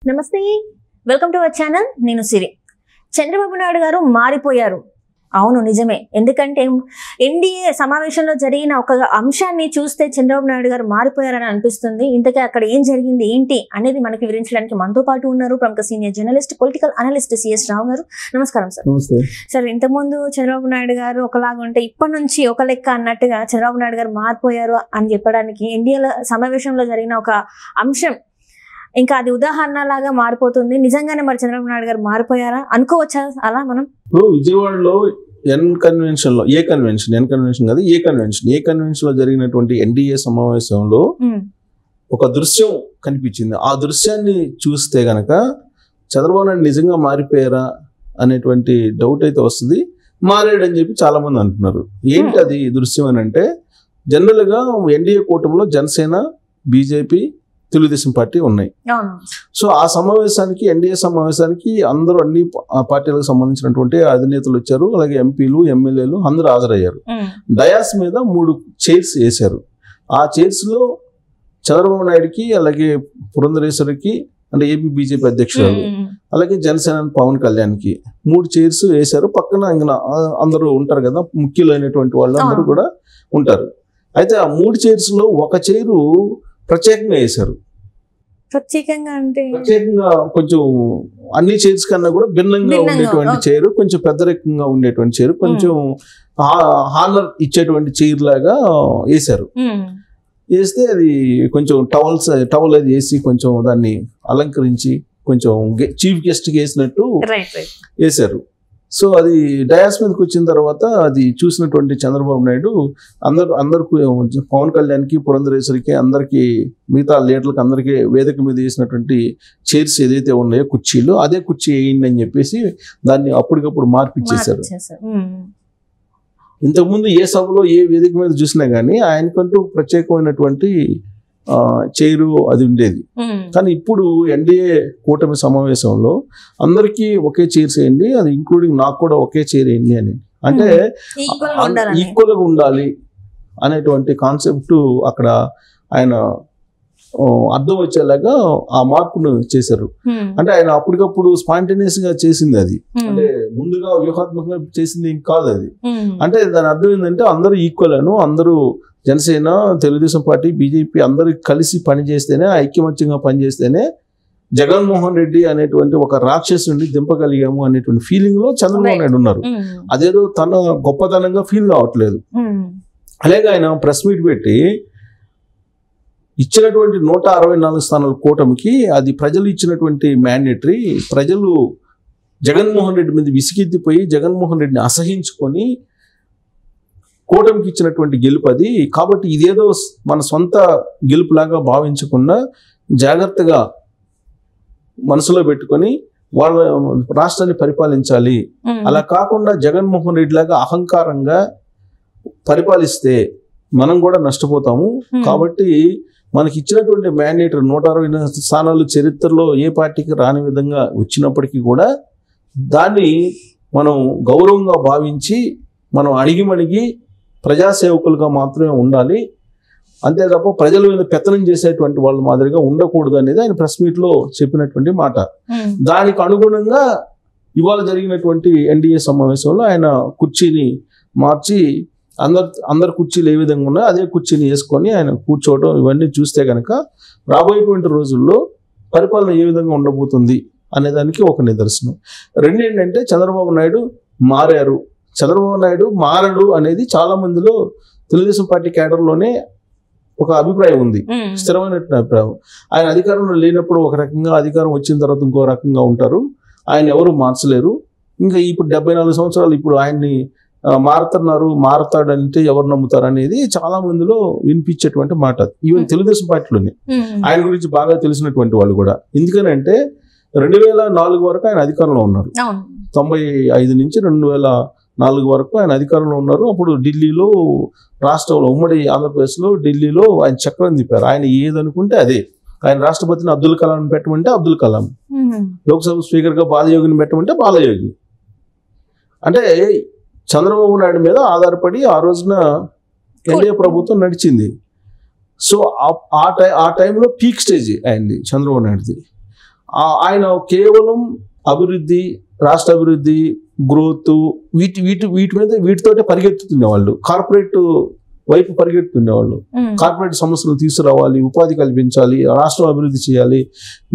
నమస్తే, welcome to our channel. నేను సిరి. చంద్రబాబు నాయుడు గారు మారిపోయారు. అవును, నిజమే. ఎందుకంటే ఎన్డీఏ సమావేశంలో జరిగిన ఒక అంశాన్ని చూస్తే చంద్రబాబు నాయుడు గారు మారిపోయారని అనిపిస్తుంది. ఇంతకీ అక్కడ ఏం జరిగింది ఏంటి అనేది మనకి వివరించడానికి మనతో పాటు ఉన్నారు ప్రముఖ senior journalist, political analyst CS Rao garu. నమస్కారం సార్. సార్, ఇంతకుముందు చంద్రబాబు నాయుడు గారు ఒకలాగా ఉంటే ఇప్పటి నుంచి ఒక లెక్క అన్నట్టుగా చంద్రబాబు నాయుడు గారు మారిపోయారు అని చెప్పడానికి ఎన్డీఏ సమావేశంలో జరిగిన ఒక అంశం ఇంకా అది ఉదాహరణ లాగా మారిపోతుంది. నిజంగానే మరి చంద్రబాబు నాయుడు గారు మారిపోయారా అనుకోవచ్చా అలా మనం? విజయవాడలో ఏ కన్వెన్షన్ కాదు, ఏ కన్వెన్షన్ లో జరిగినటువంటి ఎన్డీఏ సమావేశంలో ఒక దృశ్యం కనిపించింది. ఆ దృశ్యాన్ని చూస్తే గనక చంద్రబాబు నాయుడు నిజంగా మారిపోయారా అనేటువంటి డౌట్ అయితే వస్తుంది. మారాడని చెప్పి చాలా మంది అంటున్నారు. ఏంటి అది దృశ్యం అని అంటే, జనరల్ గా ఎన్డీఏ కూటమిలో జనసేన, బీజేపీ, తెలుగుదేశం పార్టీ ఉన్నాయి. సో ఆ సమావేశానికి, ఎన్డీఏ సమావేశానికి అందరూ అన్ని పార్టీలకు సంబంధించినటువంటి అధినేతలు వచ్చారు. అలాగే ఎంపీలు, ఎమ్మెల్యేలు అందరూ హాజరయ్యారు. డయాస్ మీద 3 చైర్స్ వేశారు. ఆ చైర్స్ లో చంద్రబాబు నాయుడుకి, అలాగే పురంధరేశ్వరికి అంటే ఏపీ బీజేపీ అధ్యక్షురాలు, అలాగే జనసేన పవన్ కళ్యాణ్కి 3 చైర్స్ వేశారు. పక్కన ఇంకా అందరూ ఉంటారు కదా, ముఖ్యులైనటువంటి వాళ్ళు అందరూ కూడా ఉంటారు. అయితే ఆ 3 చైర్స్ లో ఒక చైరు ప్రత్యేకంగా వేశారు. ప్రత్యేకంగా కొంచెం అన్ని చైర్స్ కన్నా కూడా భిన్నంగా ఉండేటువంటి చైరు, కొంచెం పెద్దరికంగా ఉండేటువంటి చైరు, కొంచెం హానర్ ఇచ్చేటువంటి చైర్ లాగా వేశారు. వేస్తే అది కొంచెం టవల్ అది వేసి కొంచెం దాన్ని అలంకరించి కొంచెం చీఫ్ గెస్ట్కి వేసినట్టు వేశారు. సో అది డయాస్ మీదకి వచ్చిన తర్వాత అది చూసినటువంటి చంద్రబాబు నాయుడు అందరికి, పవన్ కళ్యాణ్కి, పురంధరేశ్వరికి, అందరికి, మిగతా లీడర్లకు అందరికీ వేదిక మీద వేసినటువంటి చైర్స్ ఏదైతే ఉన్నాయో కుర్చీలు, అదే కుర్చీ వేయండి అని చెప్పేసి దాన్ని అప్పటికప్పుడు మార్పిచ్చేశారు. ఇంతకుముందు ఏ సభలో ఏ వేదిక మీద చూసినా కానీ ఆయనకంటూ ప్రత్యేకమైనటువంటి చైరు అది ఉండేది. కానీ ఇప్పుడు ఎన్డీఏ కూటమి సమావేశంలో అందరికీ ఒకే చైర్స్ వేయండి, అది ఇంక్లూడింగ్ నాకు కూడా ఒకే చైర్ వేయండి అని, అంటే ఈక్వల్ గా ఉండాలి అనేటువంటి కాన్సెప్ట్ అక్కడ ఆయన అర్థం వచ్చేలాగా ఆ మార్పును చేశారు. అంటే ఆయన అప్పటికప్పుడు స్పాంటేనియస్ గా చేసింది అది, అంటే ముందుగా వ్యూహాత్మకంగా చేసింది కాదు అది. అంటే దాని అర్థం ఏంటంటే అందరూ ఈక్వల్ అను, అందరూ జనసేన, తెలుగుదేశం పార్టీ, బీజేపీ అందరూ కలిసి పనిచేస్తేనే, ఐక్యమత్యంగా పనిచేస్తేనే జగన్మోహన్ రెడ్డి అనేటువంటి ఒక రాక్షసుని దింపగలిగాము అనేటువంటి ఫీలింగ్ లో చంద్రబాబు నాయుడు ఉన్నారు. అదేదో తన గొప్పతనంగా ఫీల్ కావట్లేదు. అలాగే ఆయన ప్రెస్ మీట్ పెట్టి ఇచ్చినటువంటి 164 స్థానాల కూటమికి అది ప్రజలు ఇచ్చినటువంటి మ్యాండేటరీ, ప్రజలు జగన్మోహన్ రెడ్డి మీద విసిగెత్తిపోయి జగన్మోహన్ రెడ్డిని అసహించుకొని కూటమికి ఇచ్చినటువంటి గెలుపు అది. కాబట్టి ఇదేదో మన సొంత గెలుపులాగా భావించకుండా జాగ్రత్తగా మనసులో పెట్టుకొని వాళ్ళ రాష్ట్రాన్ని పరిపాలించాలి. అలా కాకుండా జగన్మోహన్ రెడ్డి లాగా అహంకారంగా పరిపాలిస్తే మనం కూడా నష్టపోతాము. కాబట్టి మనకి ఇచ్చినటువంటి మ్యాండేటరీ 164 స్థానాలు చరిత్రలో ఏ పార్టీకి రాని విధంగా వచ్చినప్పటికీ కూడా దాన్ని మనం గౌరవంగా భావించి మనం అణిగి ప్రజాసేవకులుగా మాత్రమే ఉండాలి, అంతే తప్ప ప్రజల మీద పెత్తనం చేసేటువంటి వాళ్ళ మాదిరిగా ఉండకూడదు అనేది ఆయన ప్రెస్ మీట్ లో చెప్పినటువంటి మాట. దానికి అనుగుణంగా ఇవాళ జరిగినటువంటి ఎన్డీఏ సమావేశంలో ఆయన కుర్చీని మార్చి అందరు కుర్చీలు ఏ విధంగా ఉన్నాయో అదే కుర్చీని వేసుకొని ఆయన కూర్చోవడం, ఇవన్నీ చూస్తే కనుక రాబోయేటువంటి రోజుల్లో పరిపాలన ఏ విధంగా ఉండబోతుంది అనేదానికి ఒక నిదర్శనం. రెండేంటంటే చంద్రబాబు నాయుడు మారారు, చంద్రబాబు నాయుడు మారడు అనేది చాలా మందిలో తెలుగుదేశం పార్టీ క్యాడర్లోనే ఒక అభిప్రాయం ఉంది, స్థిరమైనటువంటి అభిప్రాయం. ఆయన అధికారంలో లేనప్పుడు ఒక రకంగా, అధికారం వచ్చిన తర్వాత ఇంకో రకంగా ఉంటారు. ఆయన ఎవరు మార్చలేరు. ఇంకా ఇప్పుడు 74 సంవత్సరాలు ఇప్పుడు ఆయన్ని మారతాడంటే ఎవరు నమ్ముతారు అనేది చాలా మందిలో వినిపించేటువంటి మాట. ఈవెన్ తెలుగుదేశం పార్టీలోనే ఆయన గురించి బాగా తెలిసినటువంటి వాళ్ళు కూడా. ఎందుకనంటే 2004 వరకు ఆయన అధికారంలో ఉన్నారు. 95 నుంచి 2004 వరకు ఆయన అధికారంలో ఉన్నారు. అప్పుడు ఢిల్లీలో, రాష్ట్రంలో, ఉమ్మడి ఆంధ్రప్రదేశ్లో ఢిల్లీలో ఆయన చక్రం తిప్పారు. ఆయన ఏదనుకుంటే అదే. ఆయన రాష్ట్రపతిని అబ్దుల్ కలాం పెట్టమంటే అబ్దుల్ కలాం, లోక్సభ స్పీకర్గా బాలయోగిని పెట్టమంటే బాలయోగి. అంటే చంద్రబాబు నాయుడు మీద ఆధారపడి ఆ రోజున ఎన్డీఏ ప్రభుత్వం నడిచింది. సో ఆ టైంలో పీక్ స్టేజ్ అయింది చంద్రబాబు నాయుడుది. ఆయన కేవలం అభివృద్ధి, రాష్ట్ర అభివృద్ధి, గ్రోత్ వీటితోటే పరిగెత్తుతుండేవాళ్ళు. కార్పొరేట్ వైపు పరిగెత్తుండేవాళ్ళు. కార్పొరేట్ సమస్యలు తీసుకురావాలి, ఉపాధి కల్పించాలి, రాష్ట్రం అభివృద్ధి చేయాలి,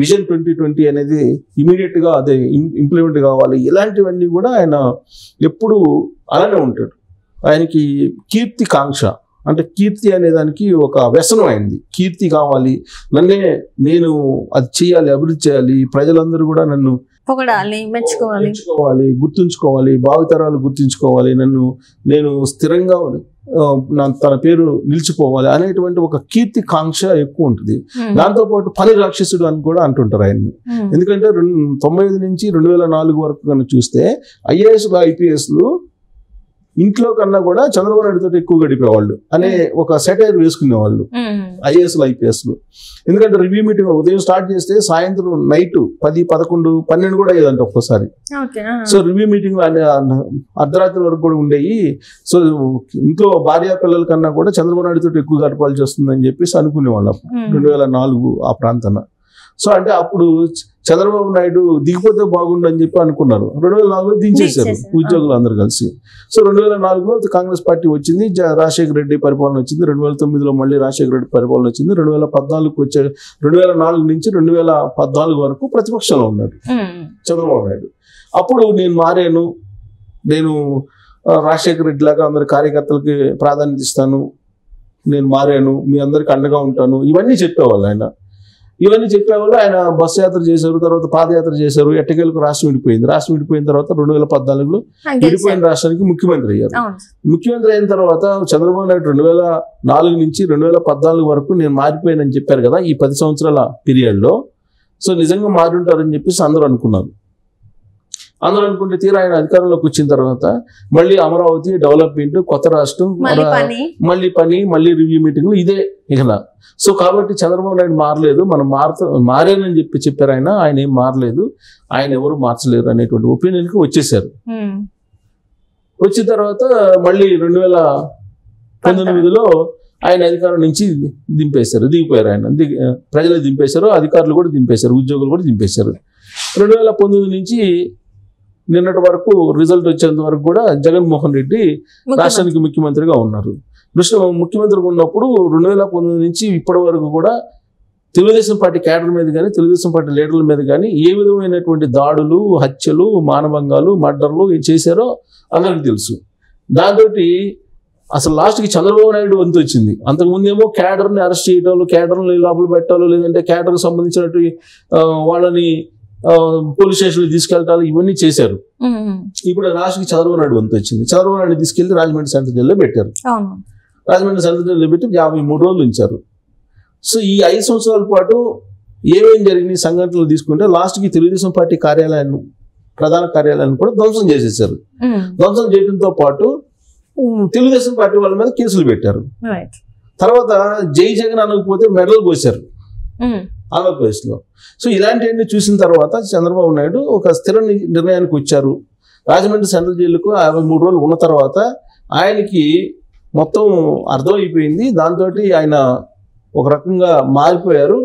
విజన్ 2020 అనేది ఇమీడియట్ గా అదే ఇంప్లిమెంట్ కావాలి. ఇలాంటివన్నీ కూడా ఆయన ఎప్పుడు అలానే ఉంటాడు. ఆయనకి కీర్తి కాంక్ష, అంటే కీర్తి అనే దానికి ఒక వ్యసనం అయింది. కీర్తి కావాలి, నేను అది చేయాలి, అభివృద్ధి చేయాలి, ప్రజలందరూ కూడా నన్ను పొగడాలి, మెచ్చుకోవాలి, గుర్తుంచుకోవాలి, భావితరాలు గుర్తుంచుకోవాలి, నేను స్థిరంగా తన పేరు నిలిచిపోవాలి అనేటువంటి ఒక కీర్తి కాంక్ష ఎక్కువ ఉంటుంది. దాంతోపాటు పని రాక్షసుడు అని కూడా అంటుంటారు ఆయన్ని. ఎందుకంటే 1995 నుంచి 2004 వరకు కనుక చూస్తే ఐఏఎస్లు, ఐపీఎస్లు ఇంట్లో కన్నా కూడా చంద్రబాబు నాయుడు తోటి ఎక్కువ గడిపేవాళ్ళు అనే ఒక సెటైర్ వేసుకునేవాళ్ళు ఐఏఎస్లు, ఐపీఎస్లు. ఎందుకంటే రివ్యూ మీటింగ్ ఉదయం స్టార్ట్ చేస్తే సాయంత్రం నైట్ 10, 11, 12 కూడా అయ్యేదంట ఒక్కోసారి. సో రివ్యూ మీటింగ్ అర్ధరాత్రి వరకు కూడా ఉండేవి. సో ఇంట్లో భార్య పిల్లల కన్నా కూడా చంద్రబాబు నాయుడు తోటి ఎక్కువ గడపాల్సి వస్తుందని చెప్పేసి అనుకునేవాళ్ళు 2004 ఆ ప్రాంతాన. సో అంటే అప్పుడు చంద్రబాబు నాయుడు దిగిపోతే బాగుండని చెప్పి అనుకున్నారు. 2004లో దించేశారు ఉద్యోగులు అందరూ కలిసి. సో 2004లో కాంగ్రెస్ పార్టీ వచ్చింది, రాజశేఖర రెడ్డి పరిపాలన వచ్చింది. 2009లో మళ్ళీ రాజశేఖర రెడ్డి పరిపాలన వచ్చింది. 2014కు వచ్చే 2004 నుంచి 2014 వరకు ప్రతిపక్షంలో ఉన్నాడు చంద్రబాబు నాయుడు. అప్పుడు నేను మారాను, నేను రాజశేఖర రెడ్డి లాగా అందరి కార్యకర్తలకి ప్రాధాన్యత ఇస్తాను, నేను మారాను, మీ అందరికి అండగా ఉంటాను, ఇవన్నీ చెప్పేవాళ్ళు ఆయన. ఇవన్నీ చెప్పేవాళ్ళు. ఆయన బస్సు యాత్ర చేశారు, తర్వాత పాదయాత్ర చేశారు. ఎట్టకేలకు రాష్ట్రం విడిపోయింది. రాష్ట్రం విడిపోయిన తర్వాత 2014లో విడిపోయిన రాష్ట్రానికి ముఖ్యమంత్రి అయ్యారు. ముఖ్యమంత్రి అయిన తర్వాత చంద్రబాబు నాయుడు 2004 నుంచి 2014 వరకు నేను మారిపోయానని చెప్పారు కదా ఈ 10 సంవత్సరాల పీరియడ్లో. సో నిజంగా మారి ఉంటారని చెప్పేసి అందరూ అనుకున్నారు. అందరూ అనుకుంటే తీరా ఆయన అధికారంలోకి వచ్చిన తర్వాత మళ్ళీ అమరావతి, డెవలప్మెంట్, కొత్త రాష్ట్రం, మళ్ళీ రివ్యూ మీటింగ్లు, ఇదే ఇక. సో కాబట్టి చంద్రబాబు నాయుడు మారలేదు, మనం మారేనని చెప్పారు ఆయన ఏం మారలేదు, ఆయన ఎవరు మార్చలేరు అనేటువంటి ఒపీనియన్కి వచ్చేసారు. వచ్చిన తర్వాత మళ్ళీ 2019లో ఆయన అధికారం నుంచి దిగిపోయారు. ఆయన ప్రజలు దింపేశారు, అధికారులు కూడా దింపేశారు, ఉద్యోగులు కూడా దింపేశారు. 2019 నుంచి నిన్నటి వరకు రిజల్ట్ వచ్చేంత వరకు కూడా జగన్మోహన్ రెడ్డి రాష్ట్రానికి ముఖ్యమంత్రిగా ఉన్నారు. ముఖ్యమంత్రిగా ఉన్నప్పుడు 2019 నుంచి ఇప్పటి వరకు కూడా తెలుగుదేశం పార్టీ క్యాడర్ మీద కానీ, తెలుగుదేశం పార్టీ లీడర్ల మీద కానీ ఏ విధమైనటువంటి దాడులు, హత్యలు, మానభంగాలు, మర్డర్లు చేశారో అందరికీ తెలుసు. దాంతో అసలు లాస్ట్కి చంద్రబాబు నాయుడు వంతు వచ్చింది. అంతకుముందేమో క్యాడర్ని అరెస్ట్ చేయటాలు, క్యాడర్ని లోపల పెట్టాలో, లేదంటే క్యాడర్కి సంబంధించినట్టు వాళ్ళని పోలీస్ స్టేషన్లు తీసుకెళ్తారు, ఇవన్నీ చేశారు. ఇప్పుడు లాస్ట్కి చంద్రబాబు నాయుడు వంతు వచ్చింది. చంద్రబాబు నాయుడు తీసుకెళ్లి రాజమండ్రి సెంట్రల్ జైల్లో పెట్టారు. రాజమండ్రి సెంట్రల్ జైల్లో పెట్టి 53 రోజులు ఉంచారు. సో ఈ 5 సంవత్సరాల పాటు ఏమేం జరిగిన సంఘటనలు తీసుకుంటే లాస్ట్కి తెలుగుదేశం పార్టీ కార్యాలయాన్ని, ప్రధాన కార్యాలయాన్ని కూడా ధ్వంసం చేసేసారు. ధ్వంసం చేయడంతో పాటు తెలుగుదేశం పార్టీ వాళ్ళ మీద కేసులు పెట్టారు. తర్వాత జై జగన్ అనకపోతే మెడలు పోసారు ఆంధ్రప్రదేశ్లో. సో ఇలాంటివన్నీ చూసిన తర్వాత చంద్రబాబు నాయుడు ఒక స్థిర నిర్ణయానికి వచ్చారు. రాజమండ్రి సెంట్రల్ జైలుకు 53 రోజులు ఉన్న తర్వాత ఆయనకి మొత్తం అర్థమైపోయింది. దాంతో ఆయన ఒక రకంగా మారిపోయారు.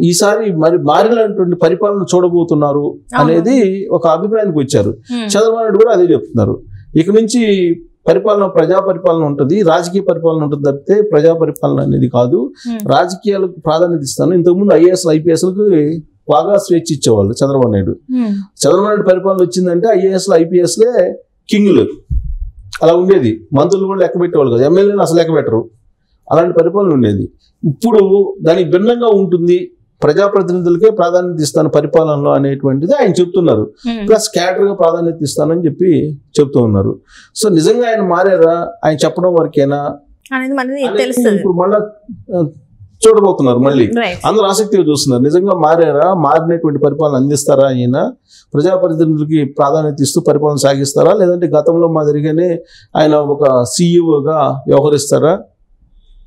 ఈసారి మారినటువంటి పరిపాలన చూడబోతున్నారు అనేది ఒక అభిప్రాయానికి వచ్చారు. చంద్రబాబు నాయుడు కూడా అదే చెప్తున్నారు. ఇక నుంచి పరిపాలన ప్రజా పరిపాలన ఉంటుంది, రాజకీయ పరిపాలన ఉంటుంది తప్పితే ప్రజా పరిపాలన అనేది కాదు. రాజకీయాలకు ప్రాధాన్యత ఇస్తాను. ఇంతకుముందు ఐఏఎస్, ఐపీఎస్లకు బాగా స్వేచ్ఛ ఇచ్చేవాళ్ళు చంద్రబాబు నాయుడు. చంద్రబాబు నాయుడు పరిపాలన వచ్చిందంటే ఐఏఎస్లు, ఐపీఎస్లే కింగులు. అలా ఉండేది. మంత్రులు కూడా లెక్క పెట్టేవాళ్ళు కాదు, ఎమ్మెల్యేలు అసలు లెక్క పెట్టరు. అలాంటి పరిపాలన ఉండేది. ఇప్పుడు దానికి భిన్నంగా ఉంటుంది. ప్రజాప్రతినిధులకే ప్రాధాన్యత ఇస్తాను పరిపాలనలో అనేటువంటిది ఆయన చెప్తున్నారు. ప్లస్ క్యాడర్గా ప్రాధాన్యత ఇస్తానని చెప్పి చెప్తూ ఉన్నారు. సో నిజంగా ఆయన మారారా, ఆయన చెప్పడం వరకేనా ఇప్పుడు మళ్ళా చూడబోతున్నారు. మళ్ళీ అందరూ ఆసక్తిగా చూస్తున్నారు. నిజంగా మారారా, మారినటువంటి పరిపాలన అందిస్తారా, ఆయన ప్రజాప్రతినిధులకి ప్రాధాన్యత ఇస్తూ పరిపాలన సాగిస్తారా, లేదంటే గతంలో మాదిరిగానే ఆయన ఒక సీఈఓగా వ్యవహరిస్తారా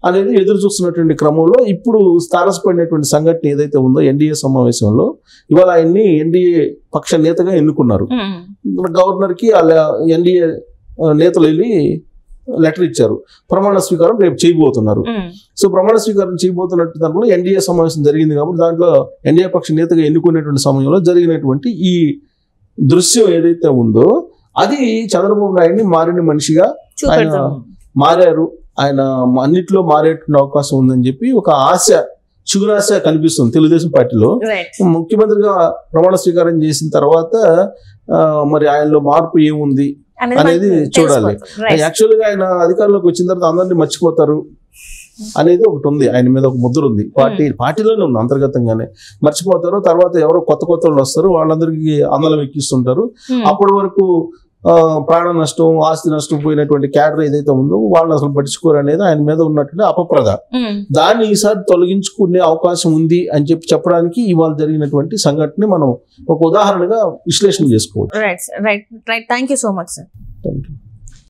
అనేది ఎదురు చూస్తున్నటువంటి క్రమంలో ఇప్పుడు తారసపడినటువంటి సంఘటన ఏదైతే ఉందో ఎన్డీఏ సమావేశంలో ఇవాళ ఆయన్ని ఎన్డీఏ పక్ష నేతగా ఎన్నుకున్నారు. గవర్నర్కి ఎన్డీఏ నేతలు వెళ్ళి లెటర్ ఇచ్చారు. ప్రమాణ స్వీకారం రేపు చేయబోతున్నారు. సో ప్రమాణ స్వీకారం చేయబోతున్నట్టు దాంట్లో ఎన్డీఏ సమావేశం జరిగింది కాబట్టి దాంట్లో ఎన్డీఏ పక్ష నేతగా ఎన్నుకునేటువంటి సమయంలో జరిగినటువంటి ఈ దృశ్యం ఏదైతే ఉందో అది చంద్రబాబు నాయుడిని మారిన మనిషిగా ఆయన మారారు, ఆయన అన్నిట్లో మారేటువంటి అవకాశం ఉందని చెప్పి ఒక చిగురాశ కనిపిస్తుంది తెలుగుదేశం పార్టీలో. ముఖ్యమంత్రిగా ప్రమాణ స్వీకారం చేసిన తర్వాత మరి ఆయనలో మార్పు ఏముంది అనేది చూడాలి. యాక్చువల్ గా ఆయన అధికారంలోకి వచ్చిన తర్వాత అందరినీ మర్చిపోతారు అనేది ఒకటి ఉంది, ఆయన మీద ఒక ముద్ర ఉంది, పార్టీలోనే ఉంది, అంతర్గతంగానే మర్చిపోతారు. తర్వాత ఎవరో కొత్త వాళ్ళు వస్తారు, వాళ్ళందరికీ అందలం ఎక్కిస్తుంటారు. అప్పటి వరకు ప్రాణ నష్టం, ఆస్తి నష్టం పోయినటువంటి క్యాడర్ ఏదైతే ఉందో వాళ్ళని అసలు పట్టించుకోరు అనేది ఆయన మీద ఉన్నటువంటి అపప్రద. దాన్ని ఈసారి తొలగించుకునే అవకాశం ఉంది అని చెప్పడానికి ఇవాళ జరిగినటువంటి సంఘటన మనం ఒక ఉదాహరణగా విశ్లేషణ చేసుకోవచ్చు. Right. Thank you so much sir. Thank you.